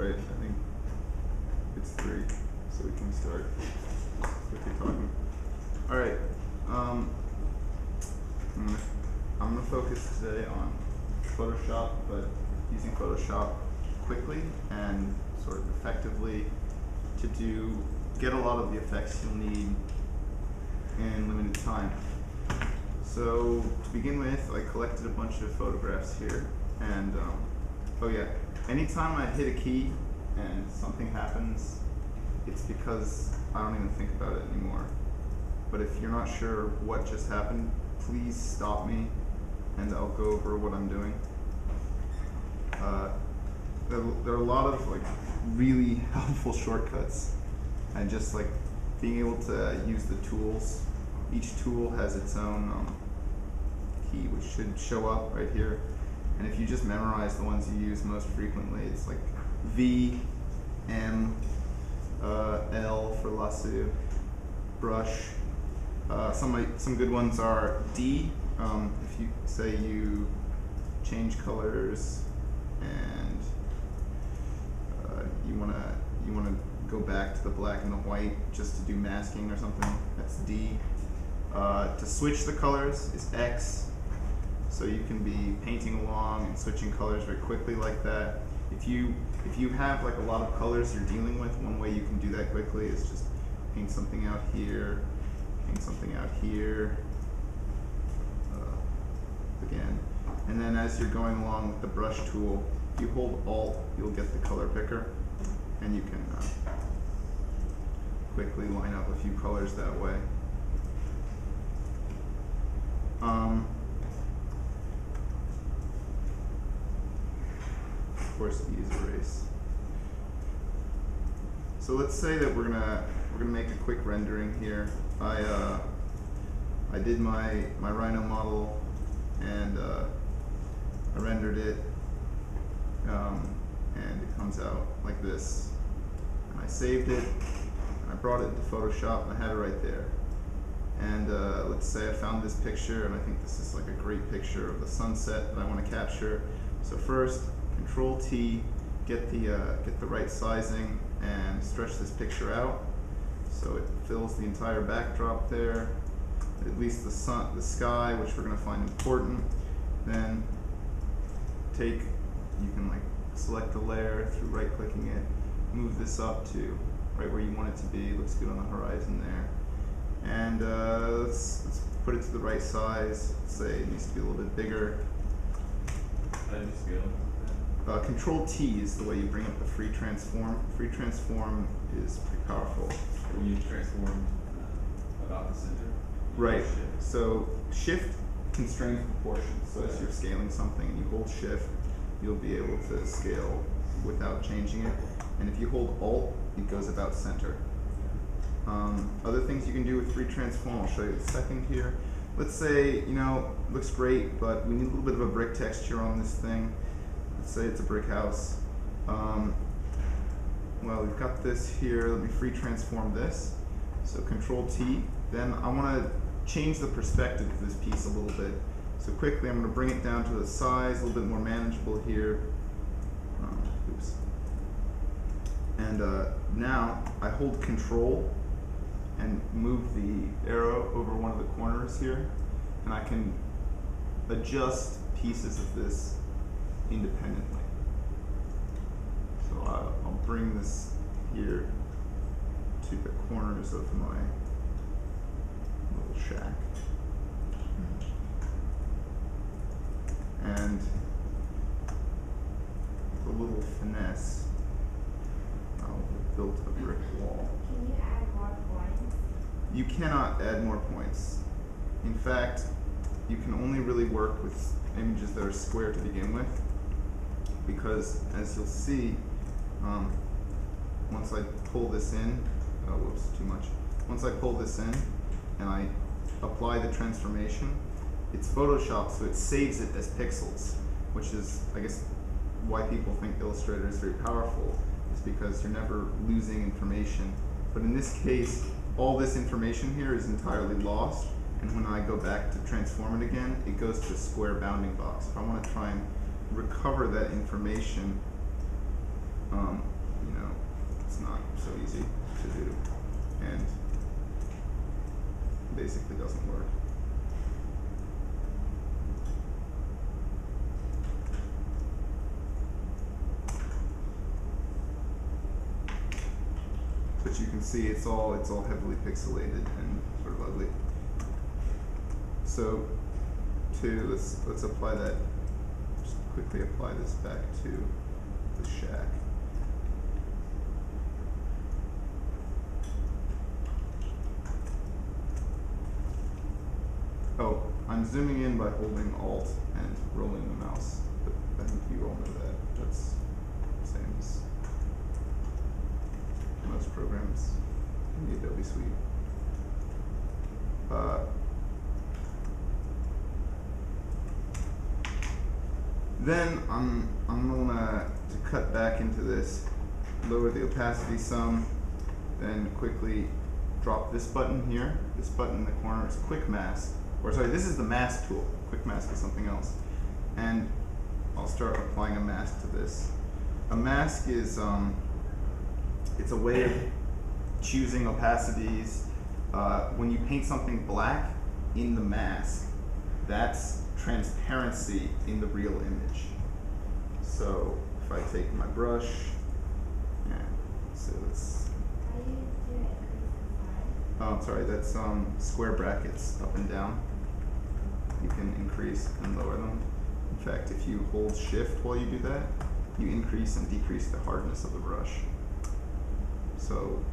right? I think it's 3, so we can start quickly talking. All right. I'm going to focus today on Photoshop, but using Photoshop quickly and sort of effectively to get a lot of the effects you'll need in limited time. So to begin with, I collected a bunch of photographs here, and oh yeah, anytime I hit a key and something happens, it's because I don't even think about it anymore. But if you're not sure what just happened, please stop me and I'll go over what I'm doing. There are a lot of like really helpful shortcuts, and just like being able to use the tools. Each tool has its own key, which should show up right here. And if you just memorize the ones you use most frequently, it's like V, M, L for lasso, brush. Some good ones are D. If you say you change colors and you wanna go back to the black and the white just to do masking or something, that's D. To switch the colors is X. So you can be painting along and switching colors very quickly like that. If you have like a lot of colors you're dealing with, one way you can do that quickly is just paint something out here, paint something out here, again. And then as you're going along with the brush tool, if you hold Alt, you'll get the color picker, and you can quickly line up a few colors that way. Of course, E is erase. So let's say that we're gonna make a quick rendering here. I did my Rhino model, and I rendered it, and it comes out like this. And I saved it, and I brought it into Photoshop, and I had it right there. And let's say I found this picture, and I think this is like a great picture of the sunset that I want to capture. So first, Control T, get the right sizing, and stretch this picture out so it fills the entire backdrop there, at least the sky, which we're going to find important. Then you can like select the layer through right-clicking it, move this up to right where you want it to be. Looks good on the horizon there. And let's put it to the right size. Let's say it needs to be a little bit bigger. How do you scale? Control T is the way you bring up the free transform. Free transform is pretty powerful. When you transform about the center? Right. So Shift constrains proportions. So as you're scaling something and you hold Shift, you'll be able to scale without changing it. And if you hold Alt, it goes about center. Other things you can do with free transform, I'll show you in a second here. Let's say, looks great, but we need a little bit of a brick texture on this thing. Let's say it's a brick house. Well, we've got this here. Let me free transform this. So Control T. Then I want to change the perspective of this piece a little bit. So quickly, I'm going to bring it down to the size, a little bit more manageable here. Oops. And now I hold Control and move the arrow over one of the corners here, and I can adjust pieces of this independently. So I'll bring this here to the corners of my little shack. And the little finesse, I'll have built a brick wall. Can you add more points? You cannot add more points. In fact, you can only really work with images that are square to begin with, because as you'll see, once I pull this in, whoops, too much. Once I pull this in and I apply the transformation, it's Photoshop, so it saves it as pixels, which is, I guess, why people think Illustrator is very powerful, is because you're never losing information. But in this case, all this information here is entirely lost, and when I go back to transform it again, it goes to a square bounding box. If I want to try and recover that information, it's not so easy to do, and basically doesn't work. But you can see it's all heavily pixelated and sort of ugly. So let's apply that. Just quickly apply this back to the shack. Oh, I'm zooming in by holding Alt and rolling the mouse, but I think you all know that. That's the same as most programs in the Adobe Suite. Then I'm gonna to cut back into this, lower the opacity some, then quickly drop this button here. This button in the corner is Quick Mask, or sorry, this is the mask tool. Quick Mask is something else, and I'll start applying a mask to this. A mask is it's a way of choosing opacities. When you paint something black in the mask, that's transparency in the real image. So if I take my brush, and so let's. How do you do it? Increase Oh, I'm sorry. That's square brackets up and down. You can increase and lower them. In fact, if you hold Shift while you do that, you increase and decrease the hardness of the brush. So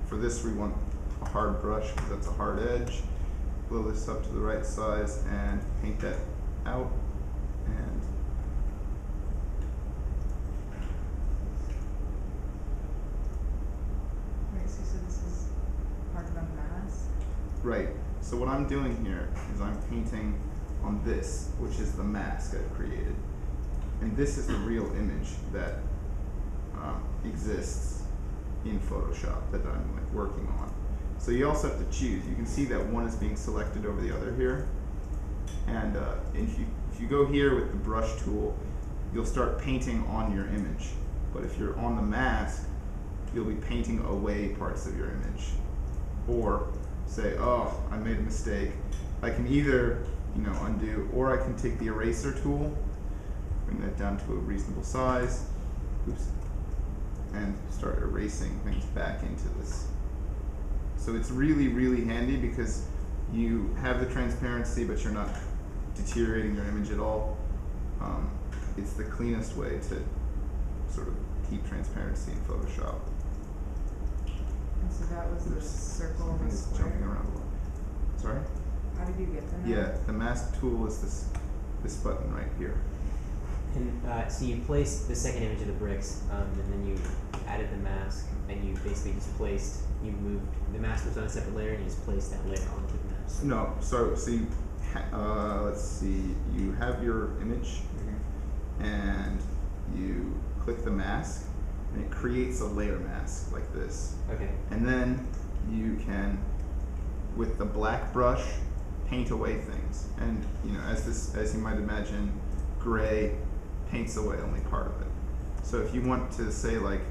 for this, we want a hard brush because that's a hard edge. Blow this up to the right size and paint that out. And Wait, so this is part of a mask? right. So what I'm doing here is I'm painting on this, which is the mask I've created, and this is the real image that exists in Photoshop that I'm like working on. So you also have to choose. You can see that one is being selected over the other here, and if you go here with the brush tool, you'll start painting on your image. But if you're on the mask, you'll be painting away parts of your image, or say, oh, I made a mistake. I can either, undo, or I can take the eraser tool, bring that down to a reasonable size, oops, and start erasing things back into this. So it's really, really handy because you have the transparency, but you're not deteriorating your image at all. It's the cleanest way to sort of keep transparency in Photoshop. And so that was the Oops. circle and Something the is square? jumping around a lot. Sorry? How did you get them? Yeah, the mask tool is this button right here. And so you placed the second image of the bricks, and then you added the mask, and you basically just you moved, the mask was on a separate layer, and you just placed that layer onto the mask. No, so you, let's see, you have your image, and you click the mask, and it creates a layer mask like this. Okay. And then you can, with the black brush, paint away things. And as you might imagine, gray paints away only part of it. So if you want to say like,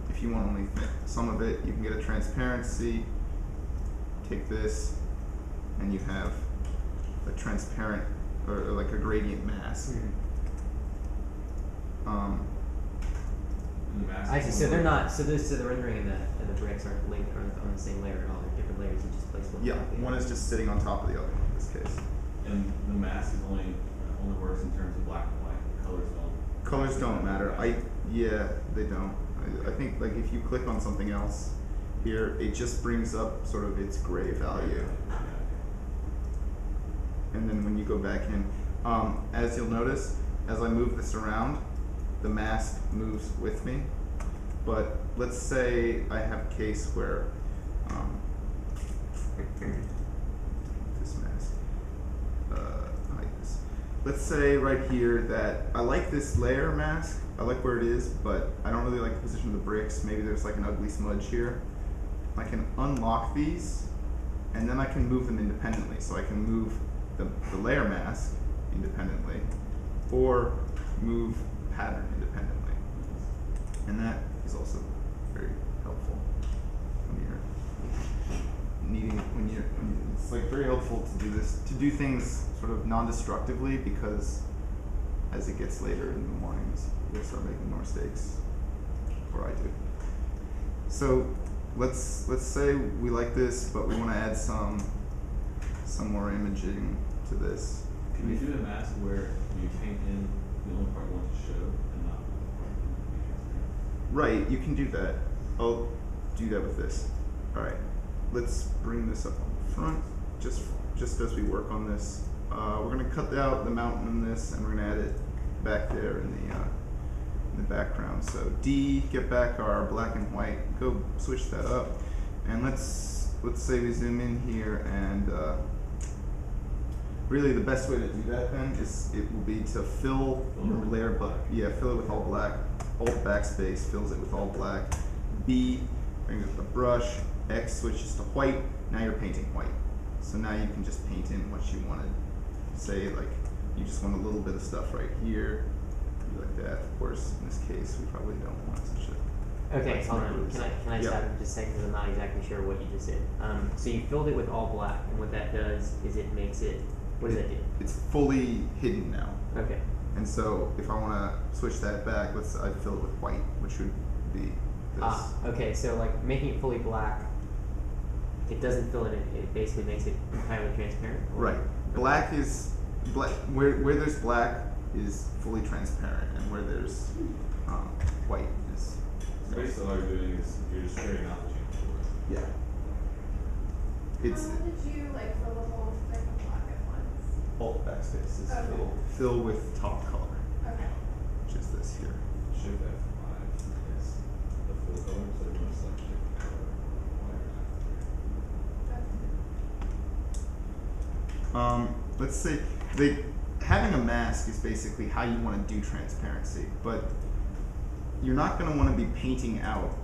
if you want only some of it, you can get a transparency, take this, and you have a transparent, or like a gradient mask. And the mask I is see. So one they're of not. So the rendering and the bricks aren't linked on the same layer at all. They're different layers. You just place one. Yeah, on top of the one other. is just sitting on top of the other in this case. And the mask is only works in terms of black and white. Colors don't matter. Yeah, they don't. I think like if you click on something else here, it just brings up sort of its gray value. And then when you go back in, as you'll notice, as I move this around, the mask moves with me. But let's say I have a case where this mask, hide this. Let's say right here that I like this layer mask. I like where it is, but I don't really like the position of the bricks. Maybe there's like an ugly smudge here. I can unlock these, and then I can move them independently. So I can move the layer mask independently, or move the pattern independently. And that is also very helpful when it's like very helpful to do this, to do things sort of non-destructively, because as it gets later in the mornings, you'll start making more mistakes, or I do. So let's say we like this, but we want to add some more imaging to this. Can you do a mask where you paint in the only part you want to show and not the part you want to be transparent? Right, you can do that. I'll do that with this. All right, let's bring this up on the front, just as we work on this. We're gonna cut out the mountain in this, and we're gonna add it back there in the background. So D, get back our black and white. Go switch that up, and let's say we zoom in here, and really the best way to do that then is it will be to fill your layer, fill it with all black. Alt backspace fills it with all black. B, bring up the brush. X switches to white. Now you're painting white. So now you can just paint in what you wanted. Say like you just want a little bit of stuff right here, like that. Of course, in this case, we probably don't want such a. Okay, That's hold my on. rules. Can I Yeah. stop you just a second because I'm not exactly sure what you just did. So you filled it with all black, and what that does is it makes it. What does that do? It's fully hidden now. Okay. And so if I want to switch that back, I fill it with white, which would be this. Okay. So like making it fully black, it doesn't fill it in. It basically makes it entirely transparent. or- Right. Black is black. Where there's black is fully transparent, and where there's white is. So basically all you're doing is you're just carrying out the change for it. Yeah. It's How did you like fill the whole thing with black at once? alt backspace is Okay. fill with top color, Okay. which is this here. Shift F5 is the full color, so you want to select shift color while you're not there. Let's say having a mask is basically how you want to do transparency, but you're not going to want to be painting out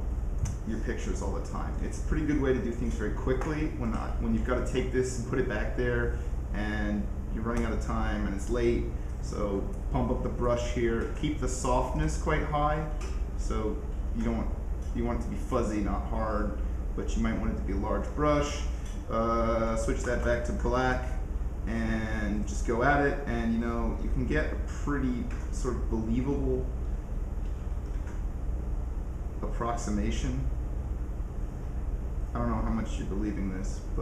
your pictures all the time. It's a pretty good way to do things very quickly when you've got to take this and put it back there and you're running out of time and it's late. So pump up the brush here, keep the softness quite high. So you want it to be fuzzy, not hard, but you might want it to be a large brush. Switch that back to black and just go at it, and you can get a pretty sort of believable approximation. I don't know how much you're believing this, but